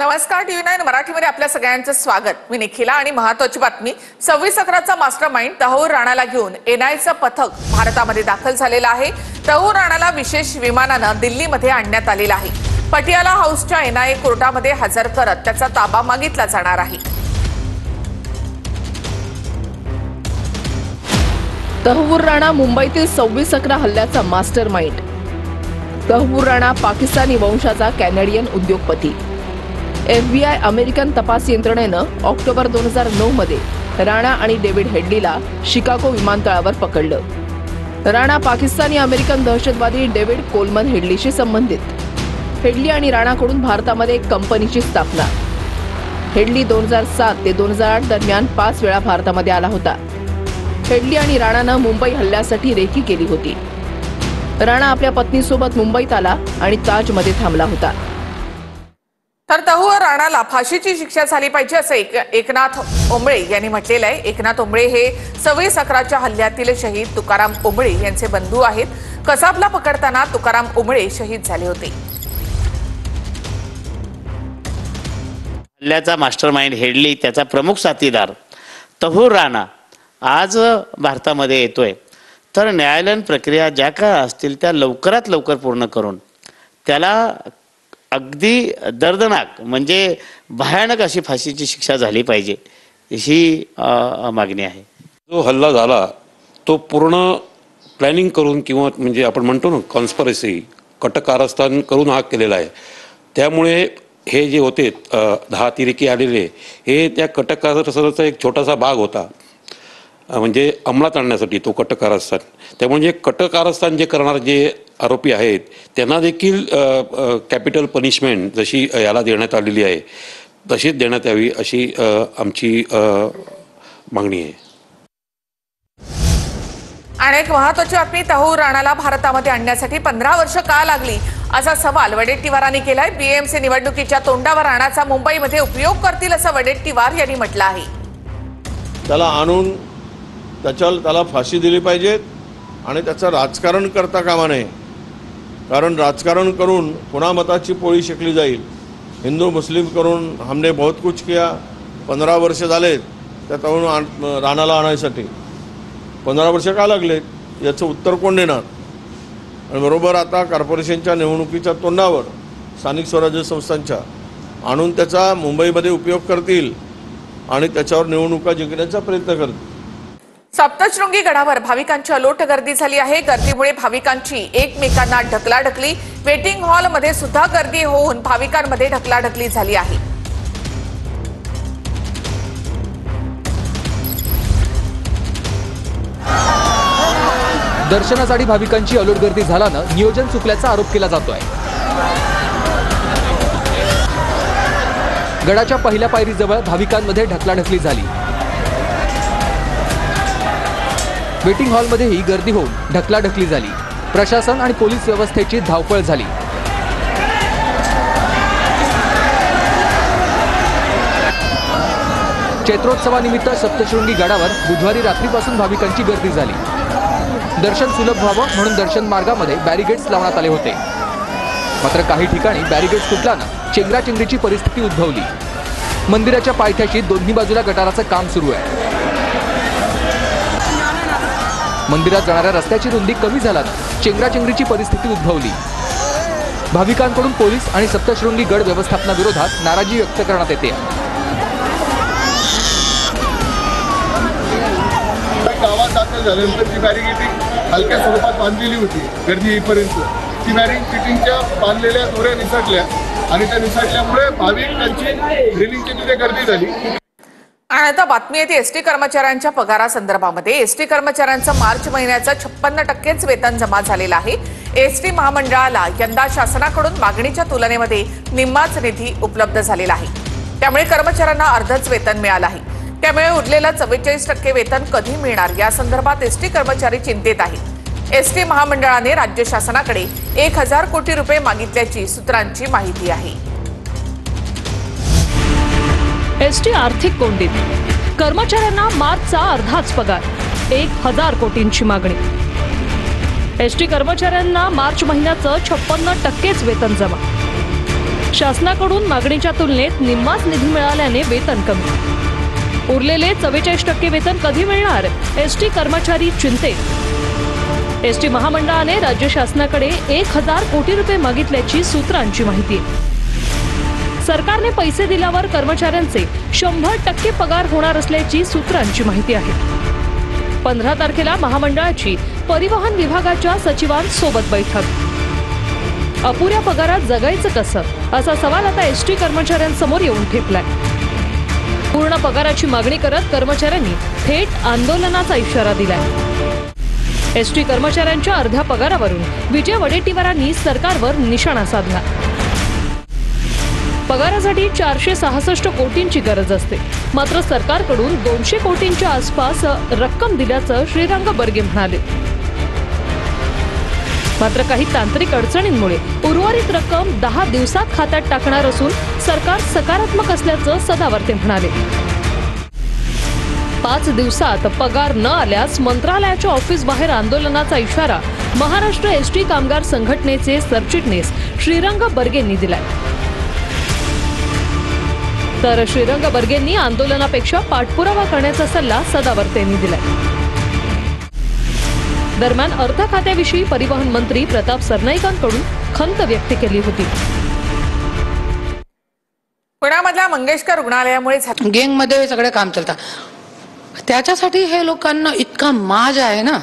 नमस्कार, TV9 मराठीमध्ये आपल्या सगळ्यांचं स्वागत। मी निखिला आणि महत्त्वाची बातमी 26/11चा मास्टरमाइंड तहूर राणाला घेऊन एनआयचं पथक भारतामध्ये दाखल झालेलं आहे। तहूर राणाला विशेष विमानानं दिल्लीमध्ये आणण्यात आलेलं आहे। पटियाला हाऊसच्या एनआयए कोर्टामध्ये हजर करत त्याचा ताबा मागितला जाणार आहे। तहूर राणा मुंबईतील 26/11 हल्ल्याचा मास्टरमाइंड। तहूर राणा पाकिस्तानी वंशाचा कॅनेडियन उद्योगपती। FBI अमेरिकन तपास यंत्रणेनं ऑक्टोबर 2009 मध्ये राणा आणि डेव्हिड हेडलीला शिकागो विमानतळावर पकडलं। राणा पाकिस्तानी अमेरिकन दहशतवादी डेव्हिड कोलमन हेडलीशी संबंधित। हेडली आणि राणाकडून भारतामध्ये एक कंपनीची स्थापना। हेडली 2007 ते 2008 दरम्यान 5 वेळा भारतामध्ये आला होता। हेडली आणि राणानं मुंबई हल्ल्यासाठी रेकी केली होती। राणा आपल्या पत्नीसोबत मुंबईत आला आणि ताजमध्ये थांबला होता। तर तहूर राणाला फाशीची शिक्षा झाली पाहिजे असं एकनाथ ओंबळे यांनी म्हटलेलं आहे। एकनाथ ओंबळे हे 26/11च्या हल्ल्यातील शहीद तुकाराम ओंबळे यांचे बंधू आहेत। कसाबला पकडताना तुकाराम ओंबळे शहीद झाले होते। हल्ल्याचा मास्टरमाइंड हेडली त्याचा प्रमुख साथीदार तहूर राणा आज भारतामध्ये येतोय। तर न्यायालयीन प्रक्रिया ज्या काय असतील त्या लवकरात लवकर पूर्ण करून त्याला अगदी दर्दनाक म्हणजे भयानक अशी फाशीची शिक्षा झाली पाहिजे ही मागणी आहे। जो हल्ला झाला तो पूर्ण प्लॅनिंग करून किंवा म्हणजे आपण म्हणतो ना कॉन्स्पिरसी कट कारस्थान करून हा केलेला आहे। त्यामुळे हे जे होते 10 अतिरेकी आलेले हे त्या कट कारस्थानाचा एक छोटासा भाग होता, म्हणजे अंमलात आणण्यासाठी तो कट कारस्थान। त्यामुळे कट कारस्थान जे करणारे जे आरोपी आहेत त्यांना देखील कॅपिटल पनिशमेंट जशी याला देण्यात आलेली आहे तशीच देण्यात यावी अशी आमची मागणी आहे। आणि एक महत्त्वाची बातमी, तहूर राणाला भारतामध्ये आणण्यासाठी 15 वर्ष का लागली असा सवाल वडेट्टीवारांनी केलाय। BMC निवडणुकीच्या तोंडावर राणाचा मुंबईमध्ये उपयोग करतील असं वडेट्टीवार यांनी म्हटलं आहे। त्याला आणून त्याला फाशी दिली पाहिजे आणि त्याचं राजकारण करता कामा नये, कारण राजकारण करून पुन्हा मताची पोळी शेकली जाईल। हिंदू मुस्लिम करून हमने बहुत कुछ किया, 15 वर्ष झाले त्या तरुण राणाला आणायसाठी 15 वर्ष का लागले याचं उत्तर कोण देणार? आणि बरोबर आता कॉर्पोरेशनच्या निवडणुकीच्या तोंडावर स्थानिक स्वराज्य संस्थांच्या आणून त्याचा मुंबईमध्ये उपयोग करतील आणि त्याच्यावर निवडणुका जिंकण्याचा प्रयत्न करतील। सप्तशृंगी गडावर भाविकांची अलोट गर्दी झाली आहे। गर्दीमुळे भाविकांची एकमेकांना ढकलाढकली, वेटिंग हॉलमध्ये सुद्धा गर्दी होऊन भाविकांमध्ये ढकलाढकली झाली आहे। दर्शनासाठी भाविकांची अलोट गर्दी झाल्यानं नियोजन चुकल्याचा आरोप केला जातोय। गडाच्या पहिल्या पायरीजवळ भाविकांमध्ये ढकलाढकली झाली। वेटिंग हॉलमध्येही गर्दी होऊन ढकलाढकली झाली। प्रशासन आणि पोलीस व्यवस्थेची धावपळ झाली। चैत्रोत्सवानिमित्त सप्तशृंगी गडावर बुधवारी रात्रीपासून भाविकांची गर्दी झाली। दर्शन सुलभ व्हावं म्हणून दर्शन मार्गामध्ये बॅरिगेड्स लावण्यात आले होते, मात्र काही ठिकाणी बॅरिगेड्स तुटल्यानं चेंगराचेंगरीची परिस्थिती उद्भवली। मंदिराच्या पायथ्याशी दोन्ही बाजूला गटाराचं काम सुरू आहे। मंदिरात जाणाऱ्या रस्त्याची रुंदी कमी झाल्यानं चेंगराचेंगरीची परिस्थिती उद्भवली। भाविकांकडून पोलीस आणि सप्तशृंगी गड व्यवस्थापनाविरोधात नाराजी व्यक्त करण्यात येते। गावात दाखल झाल्यानंतर ती बॅरिगेटिंग हलक्या स्वरूपात बांधलेली होती। गर्दी येईपर्यंत ती बॅरिगेटिंगच्या बांधलेल्या दोऱ्या निसटल्या आणि त्या निसटल्यामुळे भाविकांची ड्रिलिंगची तिथे गर्दी झाली। आणि आता बातमी येते एसटी कर्मचाऱ्यांच्या पगारासंदर्भामध्ये। एसटी कर्मचाऱ्यांचं मार्च महिन्याचं 56% वेतन जमा झालेलं आहे। एसटी महामंडळाला यंदा शासनाकडून मागणीच्या तुलनेमध्ये निम्माच निधी उपलब्ध झालेला आहे। त्यामुळे कर्मचाऱ्यांना अर्धच वेतन मिळालं आहे। त्यामुळे उरलेलं 44% वेतन कधी मिळणार या संदर्भात एसटी कर्मचारी चिंतेत आहेत। एसटी महामंडळाने राज्य शासनाकडे 1000 कोटी रुपये मागितल्याची सूत्रांची माहिती आहे। एसटी आर्थिक कोंडीत, कर्मचाऱ्यांना मार्चचा अर्धाच पगार, 1000 कोटींची मागणी। एसटी कर्मचाऱ्यांना मार्च महिन्याचं 56% वेतन जमा। शासनाकडून मागणीच्या तुलनेत निम्माच निधी मिळाल्याने वेतन कमी। उरलेले 44% वेतन कधी मिळणार? एसटी कर्मचारी चिंतेत। एसटी महामंडळाने राज्य शासनाकडे 1000 कोटी रुपये मागितल्याची सूत्रांची माहिती आहे। सरकारने पैसे दिल्यावर कर्मचाऱ्यांचे 100% पगार होणार असल्याची सूत्रांची माहिती आहे। 15 तारखेला महामंडळाची परिवहन विभागाच्या सचिवांसोबत बैठक। अपुऱ्या पगारात जगायचं कसं, असा सवाल आता एसटी कर्मचाऱ्यांसमोर येऊन ठेपलाय। पूर्ण पगाराची मागणी करत कर्मचाऱ्यांनी थेट आंदोलनाचा इशारा दिलाय। एसटी कर्मचाऱ्यांच्या अर्ध्या पगारावरून विजय वडेट्टीवारांनी सरकारवर निशाणा साधला। पगारासाठी 466 कोटींची गरज असते, मात्र सरकारकडून 200 कोटींच्या आसपास रक्कम दिल्याचं श्रीरंग बर्गे म्हणाले। मात्र काही तांत्रिक अडचणींमुळे उर्वरित रक्कम 10 दिवसात खात्यात टाकणार असून सरकार सकारात्मक असल्याचं सदावर्ते म्हणाले। 5 दिवसात पगार न आल्यास मंत्रालयाच्या ऑफिस बाहेर आंदोलनाचा इशारा महाराष्ट्र एसटी कामगार संघटनेचे सरचिटणीस श्रीरंग बर्गेंनी दिलाय। तर श्रीरंग बर्गेंनी आंदोलनापेक्षा पाठपुरावा करण्याचा सल्ला सदावर्तेंनी दिलाय। दरम्यान अर्थ खात्याविषयी परिवहन मंत्री प्रताप सरनाईकांकडून खंत व्यक्त केली होती। पुण्यामधल्या मंगेशकर रुग्णालयामुळे गँगमध्ये सगळे काम चालतं, त्याच्यासाठी हे लोकांना इतका माज आहे ना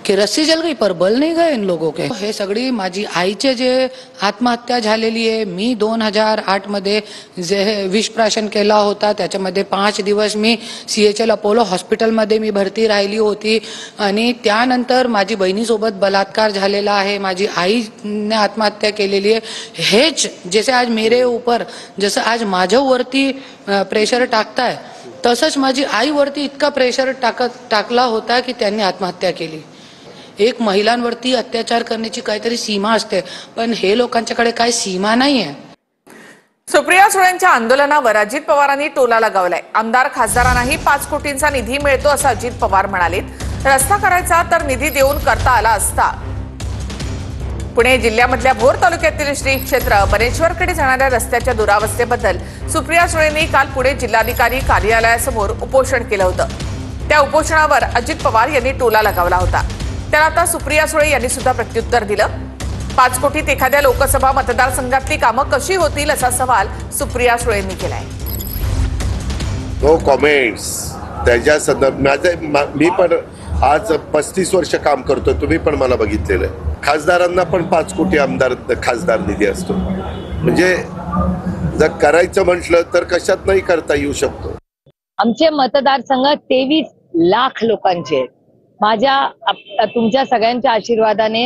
की रस्सी जल गई पर बल नहीं गए इन लोगों के। हे सगळी माझी आईचे जे आत्महत्या झालेली आहे, मी 2008 मध्ये जे विषप्राशन केला होता त्याच्यामध्ये 5 दिवस मी CHL अपोलो हॉस्पिटलमध्ये मी भरती राहिली होती आणि त्यानंतर माझी बहिणीसोबत बलात्कार झालेला आहे, माझी आईने आत्महत्या केलेली आहे। हेच जैसे आज मेरे ऊपर जसं आज माझ्यावरती प्रेशर टाकताय तसंच माझी आईवरती इतका प्रेशर टाकला होता की त्यांनी आत्महत्या केली। एक महिलांवरती अत्याचार करण्याची काहीतरी सीमा असते, पण हे लोकांच्याकडे काही सीमा नाहीये। सुप्रिया सुळेंच्या आंदोलनावर अजित पवारांनी टोला लगावलाय। आमदार खासदारांनाही 5 कोटींचा निधी मिळतो असं अजित पवार म्हणाले। रस्ता करायचा तर निधी देऊन करता आला असता। पुणे जिल्ह्यामधल्या भोर तालुक्यातील श्री क्षेत्र बनेश्वरकडे जाणाऱ्या रस्त्याच्या दुरावस्थेबद्दल सुप्रिया सुळेंनी काल पुणे जिल्हाधिकारी कार्यालयासमोर उपोषण केलं होतं। त्या उपोषणावर अजित पवार यांनी टोला लगावला होता। त्याला आता सुप्रिया सुळे यांनी सुद्धा प्रत्युत्तर दिलं। 5 कोटीत एखाद्या लोकसभा मतदारसंघातली कामं कशी होतील असा सवाल सुप्रिया सुळेंनी केलाय। नो कमेंट्स त्याच्या संदर्भात मी पण आज 35 वर्ष काम करतोय, तुम्ही पण मला बघितलेलं आहे। खासदारांना पण 5 कोटी आमदार खासदार निधी असतो, म्हणजे जर करायचं म्हटलं तर कशात नाही करता येऊ शकतो। आमचे मतदारसंघ 23 लाख लोकांचे आहेत। माझ्या तुमच्या सगळ्यांच्या आशीर्वादाने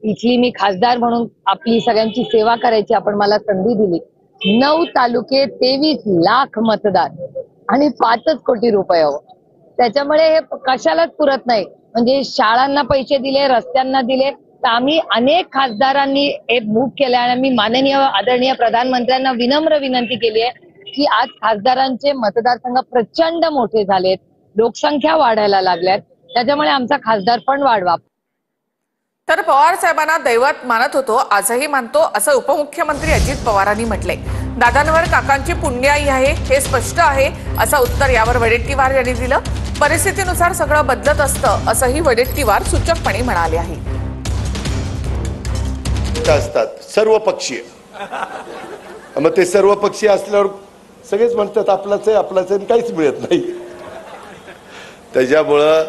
इथली मी खासदार म्हणून आपली सगळ्यांची सेवा करायची आपण मला संधी दिली। 9 तालुके 23 लाख मतदार आणि 5 कोटी रुपये, त्याच्यामुळे हे कशालाच पुरत नाही। म्हणजे शाळांना पैसे दिले, रस्त्यांना दिले, तर आम्ही अनेक खासदारांनी हे मूव्ह केलं आणि मी माननीय आदरणीय प्रधानमंत्र्यांना विनम्र विनंती केली आहे की आज खासदारांचे मतदारसंघ प्रचंड मोठे झालेत, लोकसंख्या वाढायला लागल्यात, त्याच्यामुळे आमचा खासदार पण वाढवा। तर पवार साहेबांना दैवत मानत होतो, आजही मानतो असं उपमुख्यमंत्री अजित पवारांनी म्हटलंय। दादांवर काकांची पुण्याई आहे हे स्पष्ट आहे असं उत्तर यावर वडेट्टीवार यांनी दिलं। परिस्थितीनुसार सगळं बदलत असतं असंही वडेट्टीवार सूचकपणे म्हणाले आहे। असतात सर्व पक्षीय, मग ते सर्व पक्षीय असल्यावर सगळेच म्हणतात आपलाच आहे आपलाच आहे, काहीच मिळत नाही। त्याच्यामुळं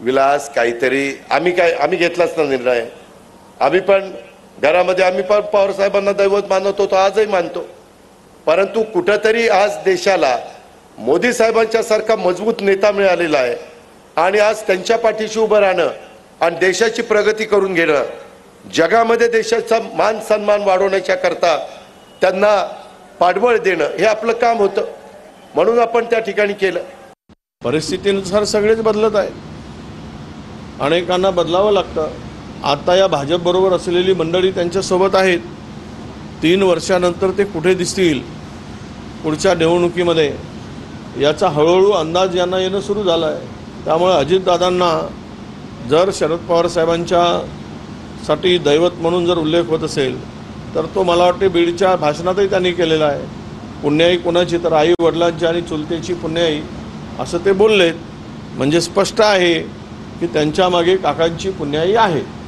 विलास काहीतरी आम्ही घेतलाच ना निर्णय। आम्ही पण घरामध्ये आम्ही पण पवार साहेबांना दैवत मानत होतो, आजही मानतो, परंतु कुठंतरी आज देशाला मोदी साहेबांच्या सारखा मजबूत नेता मिळालेला आहे आणि आज त्यांच्या पाठीशी उभं राहणं आणि देशाची प्रगती करून घेणं, जगामध्ये देशाचा मान सन्मान वाढवण्याच्या करता त्यांना पाठबळ देणं हे आपलं काम होतं, म्हणून आपण त्या ठिकाणी केलं। परिस्थितीनुसार सगळेच बदलत आहेत, अनेकांना बदलावं लागतं। आता या भाजप बरोबर असलेली मंडळी त्यांच्यासोबत आहेत। 3 वर्षानंतर ते कुठे दिसतील पुढच्या निवडणुकीमध्ये याचा हळूहळू अंदाज यांना येणं सुरू झालं आहे। त्यामुळे अजितदादांना जर शरद पवार साहेबांच्या साठी दैवत म्हणून जर उल्लेख होत असेल तर तो मला वाटते बीडच्या भाषणातही त्यांनी केलेला आहे. पुण्याई कोणाची तर आई वडिलांची आणि चुलतेची पुण्याई असं ते बोललेत. म्हणजे स्पष्ट आहे की त्यांच्या मागे काकांची पुण्याई आहे.